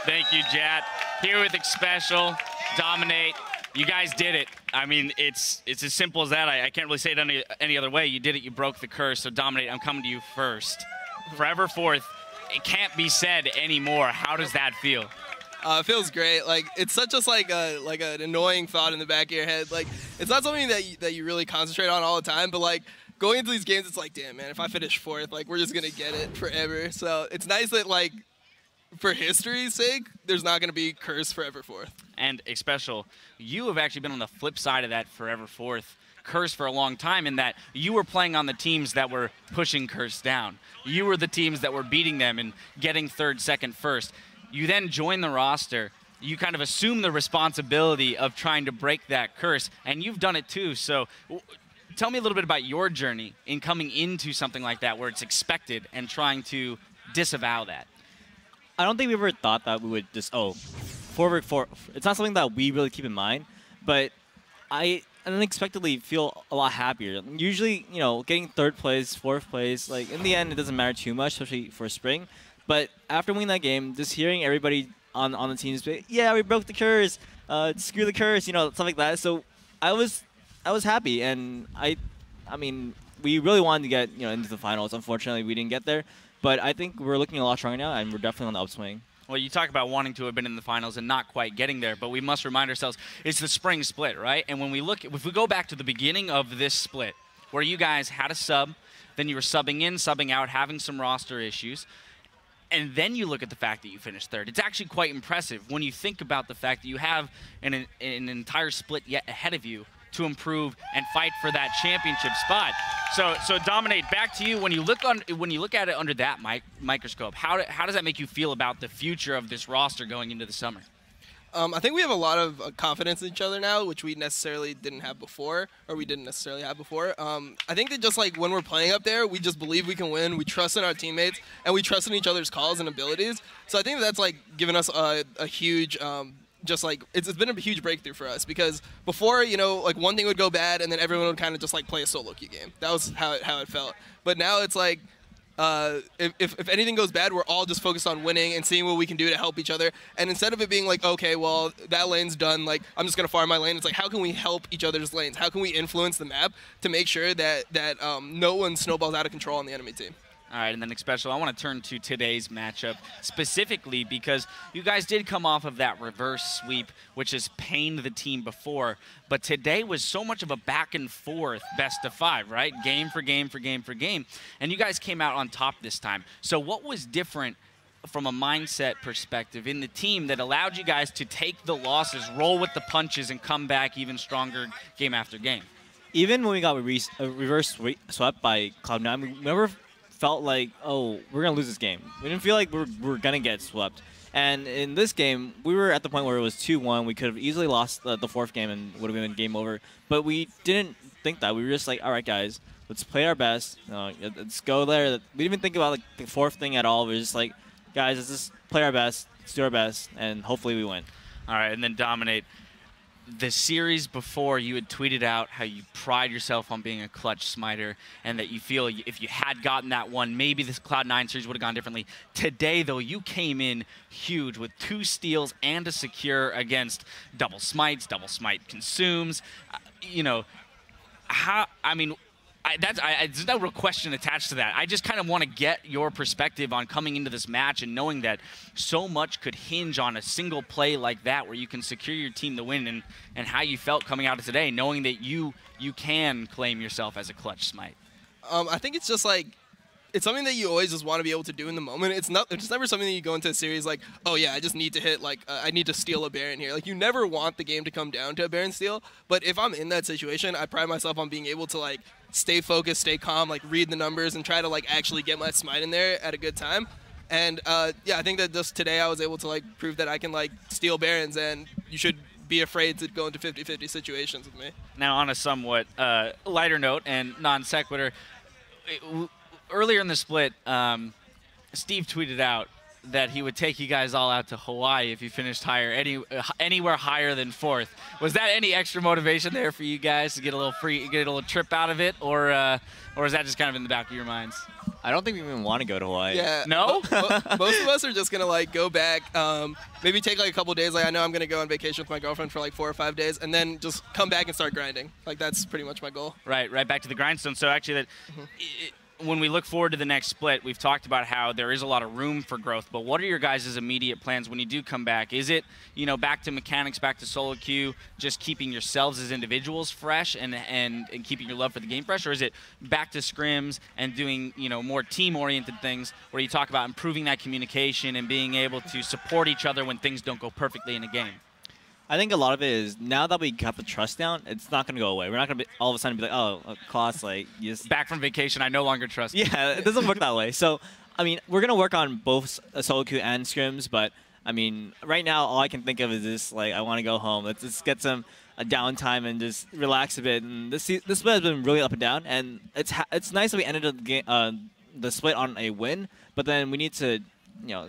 Thank you, Jat. Here with Special, Dominate. You guys did it. I mean, it's as simple as that. I can't really say it any other way. You did it. You broke the curse. So, Dominate, I'm coming to you first. Forever fourth. It can't be said anymore. How does that feel? It feels great. Like, it's such just like an annoying thought in the back of your head. Like, it's not something that you really concentrate on all the time, but like going into these games, it's like, damn, man, if I finish fourth, like, we're just gonna get it forever. So it's nice that, like, for history's sake, there's not gonna be curse forever fourth. And Special, you have actually been on the flip side of that forever fourth curse for a long time, in that you were playing on the teams that were pushing curse down. You were the teams that were beating them and getting third, second, first. You then join the roster. You kind of assume the responsibility of trying to break that curse, and you've done it too. So tell me a little bit about your journey in coming into something like that where it's expected and trying to disavow that. I don't think we ever thought that we would just, forward four. It's not something that we really keep in mind, but I unexpectedly feel a lot happier. Usually, you know, getting third place, fourth place, like in the end, it doesn't matter too much, especially for Spring. But after winning that game, just hearing everybody on the team say, yeah, we broke the curse, screw the curse, you know, stuff like that. So I was happy, and I mean, we really wanted to get, you know, into the finals. Unfortunately, we didn't get there. But I think we're looking a lot stronger now, and we're definitely on the upswing. Well, you talk about wanting to have been in the finals and not quite getting there, but we must remind ourselves it's the spring split, right? And when we look, if we go back to the beginning of this split, where you guys had a sub, then you were subbing in, subbing out, having some roster issues, and then you look at the fact that you finished third. It's actually quite impressive when you think about the fact that you have an entire split yet ahead of you to improve and fight for that championship spot. So Dominate, back to you. When you look at it under that microscope, how does that make you feel about the future of this roster going into the summer? I think we have a lot of confidence in each other now, which we necessarily didn't have before, or we didn't necessarily have before. I think that just like when we're playing up there, we just believe we can win. We trust in our teammates, and we trust in each other's calls and abilities. So I think that's like given us a huge just like it's been a huge breakthrough for us, because before, you know, like one thing would go bad and then everyone would kind of just like play a solo queue game. That was how it felt. But now it's like if anything goes bad, we're all just focused on winning and seeing what we can do to help each other. And instead of it being like, okay, well, that lane's done, like I'm just gonna farm my lane, it's like, how can we help each other's lanes? How can we influence the map to make sure that no one snowballs out of control on the enemy team? All right, and then Special, I want to turn to today's matchup specifically because you guys did come off of that reverse sweep, which has pained the team before, but today was so much of a back and forth best of five, right? Game for game for game for game, and you guys came out on top this time. So what was different from a mindset perspective in the team that allowed you guys to take the losses, roll with the punches, and come back even stronger game after game? Even when we got reverse swept by Cloud9, we never felt like, oh, we're going to lose this game. We didn't feel like we're going to get swept. And in this game, we were at the point where it was 2-1. We could have easily lost the fourth game and would have been game over. But we didn't think that. We were just like, all right, guys, let's play our best. Let's go there. We didn't even think about like the fourth thing at all. We were just like, guys, let's just play our best. Let's do our best, and hopefully we win. All right, and then Dominate. The series before, you had tweeted out how you pride yourself on being a clutch smiter and that you feel if you had gotten that one, maybe this Cloud9 series would have gone differently. Today, though, you came in huge with 2 steals and a secure against double smites, double smite consumes. You know, how, I mean, there's no real question attached to that. I just kind of want to get your perspective on coming into this match and knowing that so much could hinge on a single play like that where you can secure your team the win, and how you felt coming out of today, knowing that you can claim yourself as a clutch smite. I think it's just like, it's something that you always just want to be able to do in the moment. It's never something that you go into a series like, oh yeah, I just need to hit, like, I need to steal a Baron here. Like, you never want the game to come down to a Baron steal, but if I'm in that situation, I pride myself on being able to, like, stay focused, stay calm, like, read the numbers, and try to, like, actually get my smite in there at a good time. And, yeah, I think that just today I was able to, like, prove that I can, like, steal Barons, and you should be afraid to go into 50-50 situations with me. Now, on a somewhat lighter note and non sequitur, earlier in the split, Steve tweeted out that he would take you guys all out to Hawaii if you finished higher, anywhere higher than fourth. Was that any extra motivation there for you guys to get a little trip out of it, or is that just kind of in the back of your minds? I don't think we even want to go to Hawaii. Yeah. No? Most of us are just gonna like go back, maybe take like a couple days. Like I know I'm gonna go on vacation with my girlfriend for like 4 or 5 days, and then just come back and start grinding. Like that's pretty much my goal. Right back to the grindstone. So actually, when we look forward to the next split, we've talked about how there is a lot of room for growth. But what are your guys' immediate plans when you do come back? Is it, you know, back to mechanics, back to solo queue, just keeping yourselves as individuals fresh and keeping your love for the game fresh, or is it back to scrims and doing, you know, more team-oriented things where you talk about improving that communication and being able to support each other when things don't go perfectly in a game? I think a lot of it is now that we got the trust down, it's not going to go away. We're not going to all of a sudden be like, oh, Klaus, like, you just... Back from vacation, I no longer trust you. Yeah, it doesn't work that way. So, I mean, we're going to work on both solo queue and scrims, but, I mean, right now, all I can think of is this, like, I want to go home. Let's just get some downtime and just relax a bit. And this split has been really up and down, and it's nice that we ended the split on a win, but then we need to, you know,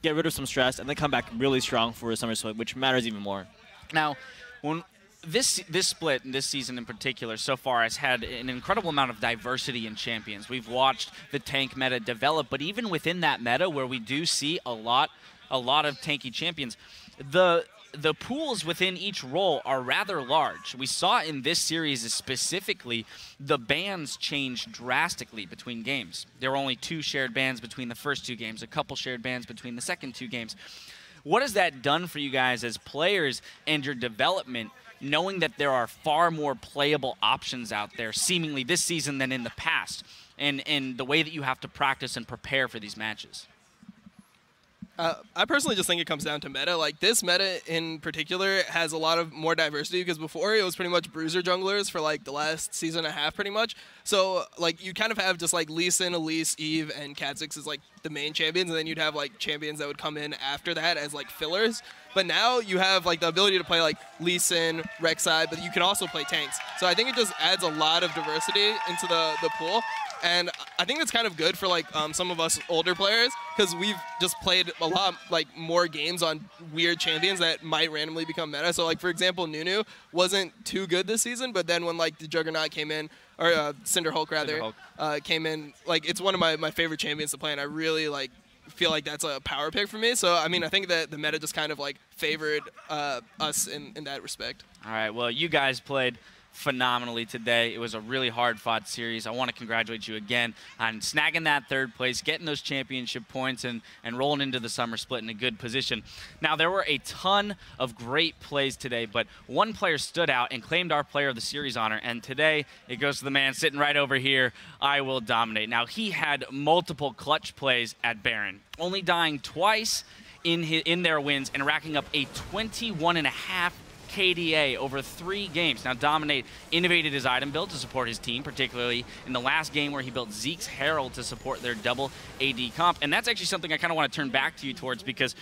get rid of some stress and then come back really strong for a summer split, which matters even more. Now, when this split, and this season in particular, so far has had an incredible amount of diversity in champions. We've watched the tank meta develop, but even within that meta, where we do see a lot of tanky champions, the pools within each role are rather large. We saw in this series specifically, the bans changed drastically between games. There were only 2 shared bans between the first 2 games, a couple shared bans between the second 2 games. What has that done for you guys as players and your development, knowing that there are far more playable options out there seemingly this season than in the past, and the way that you have to practice and prepare for these matches? I personally just think it comes down to meta. Like, this meta in particular has a lot of more diversity, because before it was pretty much bruiser junglers for, like, the last season and a half, pretty much. So, like, you kind of have just, like, Lee Sin, Elise, Eve, and Kha'Zix as, like, the main champions, and then you'd have, like, champions that would come in after that as, like, fillers. But now you have, like, the ability to play, like, Lee Sin, Rek'Sai, but you can also play tanks. So I think it just adds a lot of diversity into the pool. And I think it's kind of good for, like, some of us older players, because we've just played a lot, like, more games on weird champions that might randomly become meta. So, like, for example, Nunu wasn't too good this season, but then when, like, the Juggernaut came in, or Cinderhulk, rather, came in, like, it's one of my favorite champions to play, and I really, like, feel like that's a power pick for me. So, I mean, I think that the meta just kind of, like, favored us in that respect. All right, well, you guys played phenomenally today. It was a really hard-fought series. I want to congratulate you again on snagging that 3rd place, getting those championship points, and rolling into the summer split in a good position. Now, there were a ton of great plays today, but one player stood out and claimed our Player of the Series honor, and today it goes to the man sitting right over here, I Will Dominate. Now, he had multiple clutch plays at Baron, only dying twice in their wins and racking up a 21.5 KDA over 3 games. Now, Dominate innovated his item build to support his team, particularly in the last game where he built Zeke's Herald to support their double AD comp. And that's actually something I kind of want to turn back to you towards, because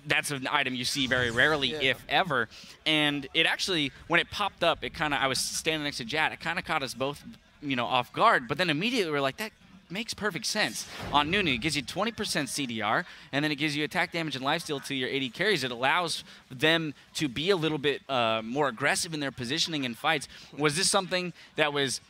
that's an item you see very rarely, if ever. And it actually, when it popped up, I was standing next to Jad, it kind of caught us both, you know, off guard. But then immediately we were like, that makes perfect sense. On Nunu, it gives you 20% CDR, and then it gives you attack damage and lifesteal to your AD carries. It allows them to be a little bit more aggressive in their positioning in fights. Was this something that was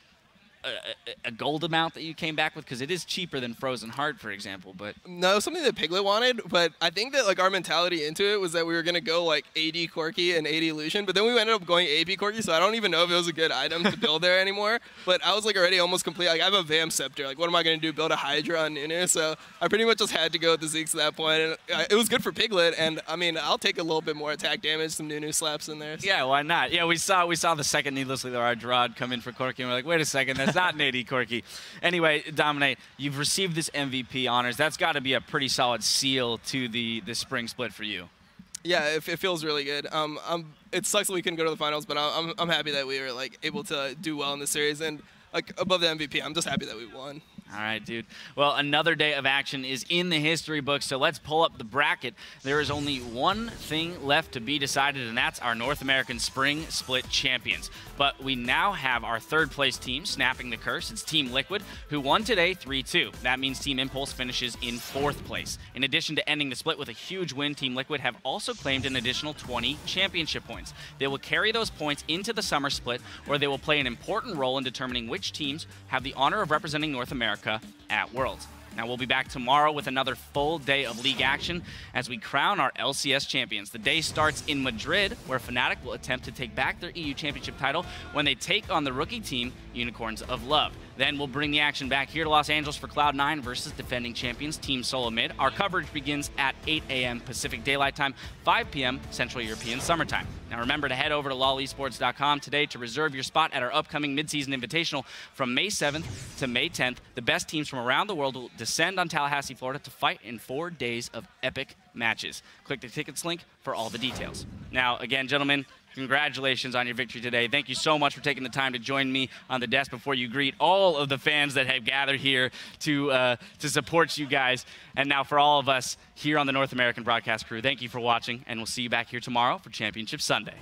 a gold amount that you came back with? Because it is cheaper than Frozen Heart, for example. But no, something that Piglet wanted, but I think that, like, our mentality into it was that we were going to go, like, AD Corki and AD Lucian, but then we ended up going AP Corki, so I don't even know if it was a good item to build there anymore. But I was, like, already almost complete. Like, I have a Vam Scepter. Like, what am I going to do? Build a Hydra on Nunu? So I pretty much just had to go with the Zeeks at that point, and it was good for Piglet, and, I mean, I'll take a little bit more attack damage, some Nunu slaps in there. So. Yeah, why not? Yeah, we saw the second Needlessly Large Gerard come in for Corki, and we're like, wait a second, that's not an AD Corki. Anyway, Dominate, you've received this MVP honors. That's got to be a pretty solid seal to the spring split for you. Yeah, it feels really good. It sucks that we couldn't go to the finals, but I'm happy that we were, like, able to do well in this series, and, like, above the MVP, I'm just happy that we won. All right, dude. Well, another day of action is in the history books, so let's pull up the bracket. There is only one thing left to be decided, and that's our North American Spring Split champions. But we now have our 3rd place team snapping the curse. It's Team Liquid, who won today 3-2. That means Team Impulse finishes in 4th place. In addition to ending the split with a huge win, Team Liquid have also claimed an additional 20 championship points. They will carry those points into the summer split, where they will play an important role in determining which teams have the honor of representing North America America at Worlds. Now, we'll be back tomorrow with another full day of league action as we crown our LCS champions. The day starts in Madrid, where Fnatic will attempt to take back their EU Championship title when they take on the rookie team, Unicorns of Love. Then we'll bring the action back here to Los Angeles for Cloud9 versus defending champions Team Solo Mid. Our coverage begins at 8 a.m. Pacific Daylight Time, 5 p.m. Central European Summertime. Now remember to head over to lolesports.com today to reserve your spot at our upcoming midseason invitational from May 7th to May 10th. The best teams from around the world will descend on Tallahassee, Florida to fight in 4 days of epic matches. Click the tickets link for all the details. Now, again, gentlemen, congratulations on your victory today. Thank you so much for taking the time to join me on the desk before you greet all of the fans that have gathered here to support you guys. And now for all of us here on the North American broadcast crew, thank you for watching, and we'll see you back here tomorrow for Championship Sunday.